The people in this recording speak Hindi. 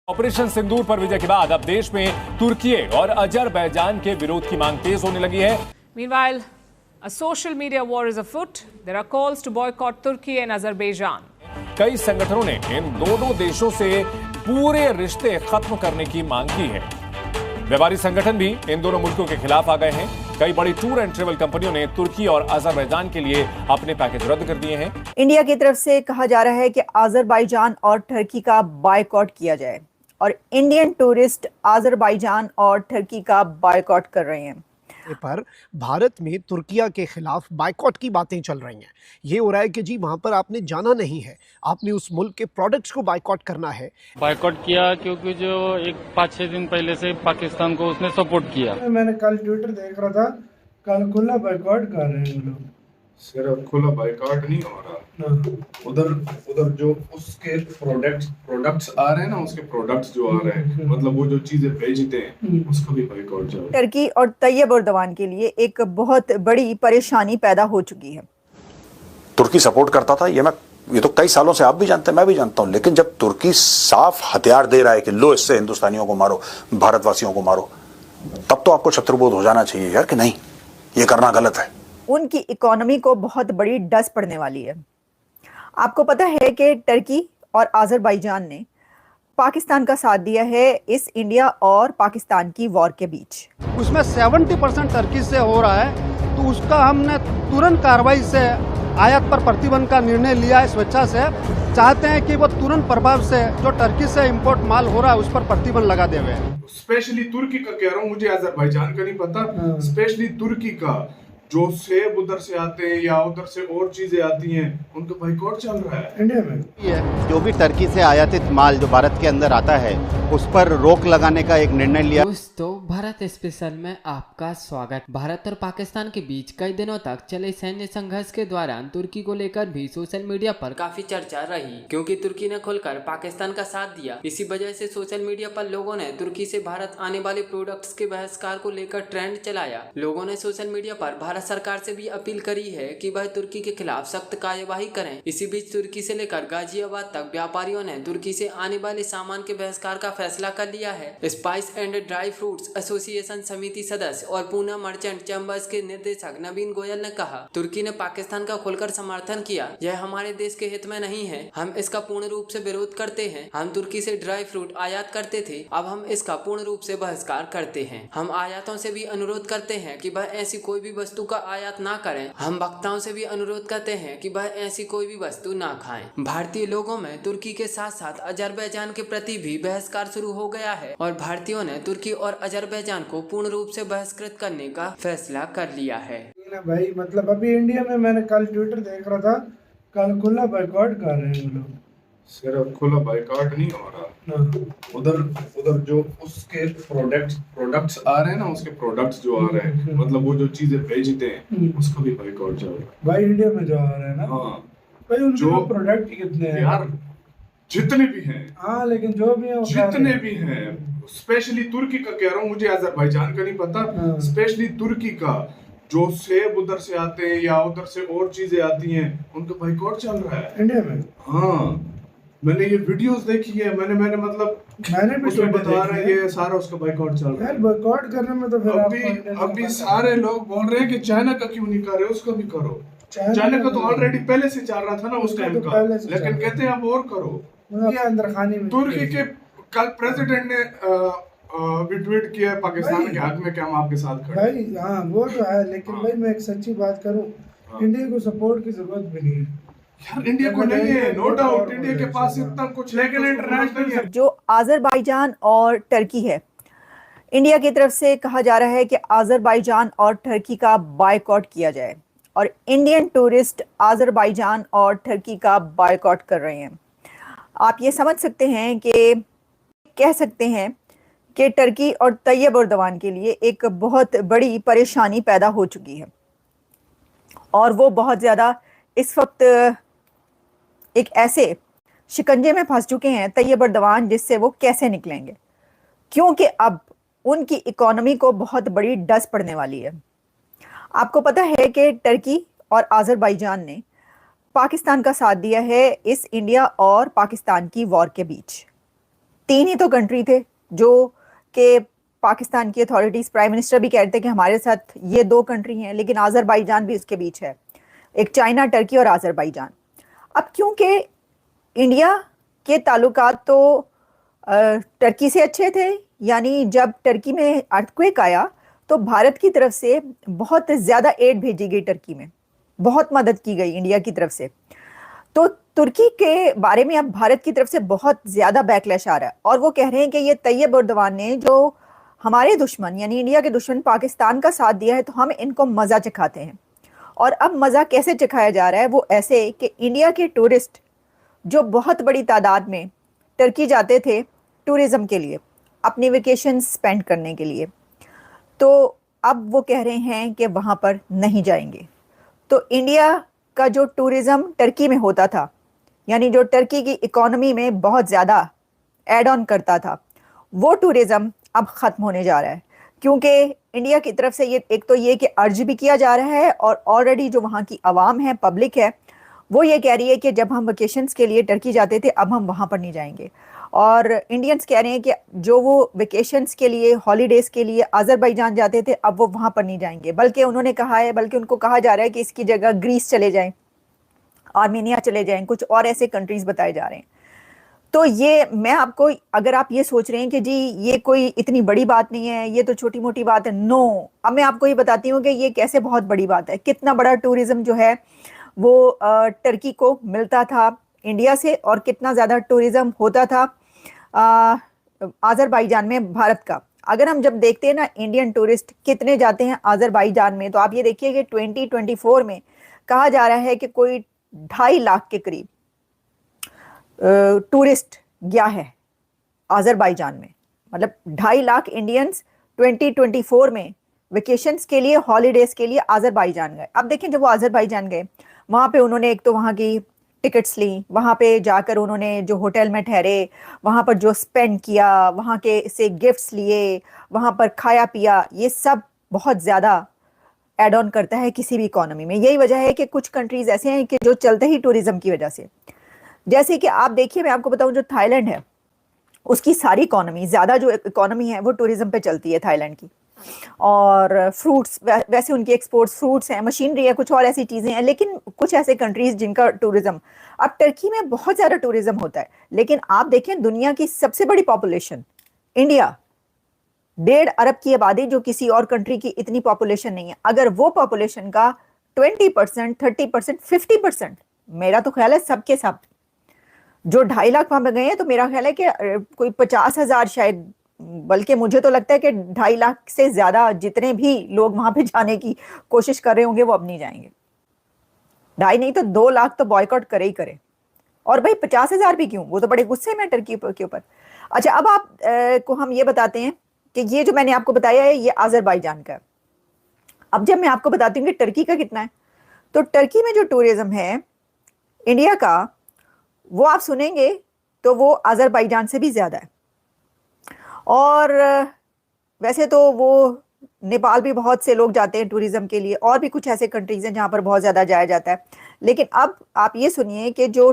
ऑपरेशन सिंदूर पर विजय के बाद अब देश में तुर्की और अजरबैजान के विरोध की मांग तेज होने लगी है। Meanwhile, a social media war is afoot. There are calls to boycott Turkey and Azerbaijan. कई संगठनों ने इन दोनों देशों से पूरे रिश्ते खत्म करने की मांग की है। व्यापारी संगठन भी इन दोनों मुल्कों के खिलाफ आ गए हैं। कई बड़ी टूर एंड ट्रेवल कंपनियों ने तुर्की और अजरबैजान के लिए अपने पैकेज रद्द कर दिए हैं। इंडिया की तरफ से कहा जा रहा है कि अजरबैजान और टर्की का बायकॉट किया जाए और इंडियन टूरिस्ट अजरबैजान और टर्की का बायकॉट कर रहे हैं। पर भारत में तुर्किया के खिलाफ बायकॉट की बातें चल रही हैं। ये हो रहा है कि जी वहाँ पर आपने जाना नहीं है, आपने उस मुल्क के प्रोडक्ट्स को बायकॉट करना है। बायकॉट किया क्योंकि जो एक 5-6 दिन पहले से पाकिस्तान को उसने सपोर्ट किया। मैंने कल ट्विटर देख रहा था, कल खुला बायकॉट कर रहे हैं लोग। सिर्फ खुला बायकॉट नहीं हो रहा, उधर जो उसके प्रोडक्ट्स आ रहे हैं ना, उसके प्रोडक्ट्स जो आ रहे हैं, मतलब वो जो चीजें भेजते हैं उसका भी बायकॉट चल रहा है। टर्की और तैयब एर्दोगान के लिए एक बहुत बड़ी परेशानी पैदा हो चुकी है। तुर्की सपोर्ट करता था, ये तो कई सालों से आप भी जानते हैं, मैं भी जानता हूं, लेकिन जब तुर्की साफ हथियार दे रहा है कि लो इससे हिंदुस्तानियों को मारो, भारतवासियों को मारो, तब तो आपको शत्रुबोध हो जाना चाहिए यार कि नहीं, ये करना गलत है। उनकी इकोनॉमी को बहुत बड़ी डस पड़ने वाली है। आपको पता है कि टर्की और अजरबैजान ने पाकिस्तान का साथ दिया है इस इंडिया और पाकिस्तान की वॉर के बीच। उसमें 70% टर्की से हो रहा है, तो उसका हमने तुरंत कार्रवाई से आयात पर प्रतिबंध का निर्णय लिया है। स्वेच्छा से चाहते हैं कि वो तुरंत प्रभाव से जो टर्की से इंपोर्ट माल हो रहा है उस पर प्रतिबंध लगा देवे। स्पेशली तुर्की का कह रहा हूँ, मुझे अजरबैजान का नहीं पता, स्पेशली तुर्की का जो सेब उधर से आते हैं या उधर से और चीजें आती हैं, उनका बायकॉट चल रहा है इंडिया में। जो भी टर्की से आयातित माल जो भारत के अंदर आता है उस पर रोक लगाने का एक निर्णय लिया। दोस्तों, भारत स्पेशल में आपका स्वागत। भारत और पाकिस्तान के बीच कई दिनों तक चले सैन्य संघर्ष के दौरान तुर्की को लेकर भी सोशल मीडिया पर काफी चर्चा रही, क्योंकि तुर्की ने खुलकर पाकिस्तान का साथ दिया। इसी वजह से सोशल मीडिया पर लोगों ने तुर्की से भारत आने वाले प्रोडक्ट्स के बहिष्कार को लेकर ट्रेंड चलाया। लोगों ने सोशल मीडिया पर भारत सरकार से भी अपील करी है कि वह तुर्की के खिलाफ सख्त कार्यवाही करें। इसी बीच तुर्की से लेकर गाजियाबाद तक व्यापारियों ने तुर्की से आने वाले सामान के बहिष्कार का फैसला कर लिया है। Spice and dry fruits association समिति सदस्य और पूना मर्चेंट चैम्बर्स के निर्देशक नवीन गोयल ने कहा, तुर्की ने पाकिस्तान का खुलकर समर्थन किया। यह हमारे देश के हित में नहीं है, हम इसका पूर्ण रूप से विरोध करते हैं। हम तुर्की से ड्राई फ्रूट आयात करते थे, अब हम इसका पूर्ण रूप से बहिष्कार करते हैं। हम आयातों से भी अनुरोध करते हैं कि वह ऐसी कोई भी वस्तु का आयात ना करें। हम वक्ताओं से भी अनुरोध करते हैं कि वह ऐसी कोई भी वस्तु ना खाएं। भारतीय लोगों में तुर्की के साथ साथ अजरबैजान के प्रति भी बहिष्कार शुरू हो गया है और भारतीयों ने तुर्की और अजरबैजान को पूर्ण रूप से बहिष्कृत करने का फैसला कर लिया है। भाई मतलब अभी इंडिया में मैंने कल ट्विटर देख रहा था, कल खुला बायकॉट कर रहे हैं लोग। सिर्फ खुला बायकॉट नहीं हो रहा, उधर जो उसके प्रोडक्ट्स आ रहे हैं ना, उसके प्रोडक्ट्स जो आ रहे हैं, मतलब वो जो चीजें भेजते हैं उसका भी बायकॉट चल रहा है। भाई इंडिया में जो आ रहा है ना, हाँ भाई उनके प्रोडक्ट कितने हैं यार, जितने भी हैं। हाँ, लेकिन जो भी है जितने भी हैं, स्पेशली तुर्की का कह रहा हूँ, मुझे अजरबैजान का नहीं पता, स्पेशली तुर्की का जो सेब उधर से आते हैं या उधर से और चीजें आती हैं, उनका बायकॉट चल रहा है इंडिया में। हाँ, मैंने ये वीडियोस देखी है, मैंने भी उसमें बता रहे हैं सारा उसका बायकॉट चल रहा है। बायकॉट करने में तो फिर अभी सारे लोग बोल रहे हैं कि चाइना का क्यों नहीं कर रहे, उसका भी करो। चाइना का तो ऑलरेडी पहले से चल रहा था ना उस टाइम का, लेकिन कहते हैं अब और करो। ये अंदर खाने में तुर्की के कल प्रेसिडेंट ने भी ट्वीट किया पाकिस्तान के हक में कि हम आपके साथ खड़े हैं। भाई हाँ, वो तो है, लेकिन भाई मैं एक सच्ची बात करूं, इंडिया को सपोर्ट की जरूरत भी नहीं है यार। इंडिया को नहीं है, नो डाउट, इंडिया के पास इतना कुछ, लेकिन इंटरनेशनल जो अजरबैजान और टर्की है, इंडिया की तरफ से कहा जा रहा है कि अजरबैजान और टर्की का बायकॉट किया जाए और इंडियन टूरिस्ट अजरबैजान और टर्की का बायकॉट कर रहे हैं। आप ये समझ सकते हैं कि कह सकते हैं कि टर्की और तैयब एर्दोगान के लिए एक बहुत बड़ी परेशानी पैदा हो चुकी है और वो बहुत ज़्यादा इस वक्त एक ऐसे शिकंजे में फंस चुके हैं तैयब एर्दोगान, जिससे वो कैसे निकलेंगे, क्योंकि अब उनकी इकोनॉमी को बहुत बड़ी डस पड़ने वाली है। आपको पता है कि टर्की और अजरबैजान ने पाकिस्तान का साथ दिया है इस इंडिया और पाकिस्तान की वॉर के बीच। 3 ही तो कंट्री थे जो कि पाकिस्तान की अथॉरिटीज, प्राइम मिनिस्टर भी कहते हैं कि हमारे साथ ये 2 कंट्री हैं, लेकिन आज़रबाईजान भी इसके बीच है, एक चाइना, टर्की और आज़रबाईजान। अब क्योंकि इंडिया के ताल्लुकात तो टर्की से अच्छे थे, यानी जब टर्की में अर्थक्वेक आया तो भारत की तरफ से बहुत ज़्यादा एड भेजी गई, टर्की में बहुत मदद की गई इंडिया की तरफ से। तो तुर्की के बारे में अब भारत की तरफ से बहुत ज़्यादा बैकलैश आ रहा है और वो कह रहे हैं कि ये तैयब एर्दोगान ने जो हमारे दुश्मन यानी इंडिया के दुश्मन पाकिस्तान का साथ दिया है, तो हम इनको मज़ा चखाते हैं। और अब मज़ा कैसे चखाया जा रहा है, वो ऐसे कि इंडिया के टूरिस्ट जो बहुत बड़ी तादाद में टर्की जाते थे टूरिज़्म के लिए, अपनी वेकेशन स्पेंड करने के लिए, तो अब वो कह रहे हैं कि वहाँ पर नहीं जाएंगे। तो इंडिया का जो टूरिज़्म टर्की में होता था, यानी जो टर्की की इकोनॉमी में बहुत ज़्यादा ऐड ऑन करता था, वो टूरिज़्म अब ख़त्म होने जा रहा है। क्योंकि इंडिया की तरफ से ये एक तो ये कि अर्ज भी किया जा रहा है और ऑलरेडी जो वहाँ की आवाम है, पब्लिक है, वो ये कह रही है कि जब हम वेकेशंस के लिए टर्की जाते थे अब हम वहाँ पर नहीं जाएंगे। और इंडियंस कह रहे हैं कि जो वो वेकेशंस के लिए, हॉलीडेज़ के लिए आज़रबाईजान जाते थे अब वो वहाँ पर नहीं जाएंगे, बल्कि उन्होंने कहा है, बल्कि उनको कहा जा रहा है कि इसकी जगह ग्रीस चले जाएं, आर्मेनिया चले जाएं, कुछ और ऐसे कंट्रीज़ बताए जा रहे हैं। तो ये मैं आपको, अगर आप ये सोच रहे हैं कि जी ये कोई इतनी बड़ी बात नहीं है, ये तो छोटी मोटी बात है, नो, अब मैं आपको ये बताती हूँ कि ये कैसे बहुत बड़ी बात है। कितना बड़ा टूरिज़्म जो है वो टर्की को मिलता था इंडिया से और कितना ज़्यादा टूरिज़्म होता था आज़रबाईजान में भारत का। अगर हम जब देखते हैं ना इंडियन टूरिस्ट कितने जाते हैं आज़रबाईजान में, तो आप ये देखिए कि 2024 में कहा जा रहा है कि कोई 2.5 लाख के करीब टूरिस्ट गया है आज़रबाईजान में। मतलब 2.5 लाख इंडियंस 2024 में वेकेशंस के लिए, हॉलीडेज़ के लिए आज़रबाईजान गए। अब देखें, जब वो आज़रबाईजान गए वहाँ पे उन्होंने एक तो वहाँ की टिकट्स ली, वहाँ पे जाकर उन्होंने जो होटल में ठहरे, वहाँ पर जो स्पेंड किया, वहाँ के से गिफ्ट्स लिए, वहाँ पर खाया पिया, ये सब बहुत ज़्यादा एड ऑन करता है किसी भी इकोनॉमी में। यही वजह है कि कुछ कंट्रीज़ ऐसे हैं कि जो चलते ही टूरिज़्म की वजह से, जैसे कि आप देखिए, मैं आपको बताऊं, जो थाईलैंड है उसकी सारी इकोनॉमी, ज़्यादा जो इकोनॉमी है वो टूरिज़्म पे चलती है थाईलैंड की। और फ्रूट्स, वैसे उनकी एक्सपोर्ट्स फ्रूट्स हैं, मशीनरी है, कुछ और ऐसी चीज़ें हैं, लेकिन कुछ ऐसे कंट्रीज़ जिनका टूरिज़्म, अब टर्की में बहुत ज़्यादा टूरिज़्म होता है, लेकिन आप देखें दुनिया की सबसे बड़ी पॉपुलेशन इंडिया, 1.5 अरब की आबादी, जो किसी और कंट्री की इतनी पॉपुलेशन नहीं है। अगर वो पॉपुलेशन का 20%, 30%, 50%, मेरा तो ख्याल है सबके सब जो 2.5 लाख वहां पे गए हैं, तो मेरा ख्याल है कि कोई 50,000 शायद, बल्कि मुझे तो लगता है कि 2.5 लाख से ज्यादा जितने भी लोग वहां पे जाने की कोशिश कर रहे होंगे वो अब नहीं जाएंगे। 2.5 नहीं तो 2 लाख तो बॉयकॉट करे ही करे। और भाई 50,000 भी क्यों, वो तो बड़े गुस्से में टर्की के ऊपर। अच्छा, अब आप को हम ये बताते हैं कि ये जो मैंने आपको बताया है ये आज़रबाईजान का है। अब जब मैं आपको बताती हूँ कि टर्की का कितना है, तो टर्की में जो टूरिज्म है इंडिया का, वो आप सुनेंगे तो वो आज़रबाईजान से भी ज़्यादा है। और वैसे तो वो नेपाल भी बहुत से लोग जाते हैं टूरिज्म के लिए, और भी कुछ ऐसे कंट्रीज हैं जहाँ पर बहुत ज़्यादा जाया जाता है। लेकिन अब आप ये सुनिए कि जो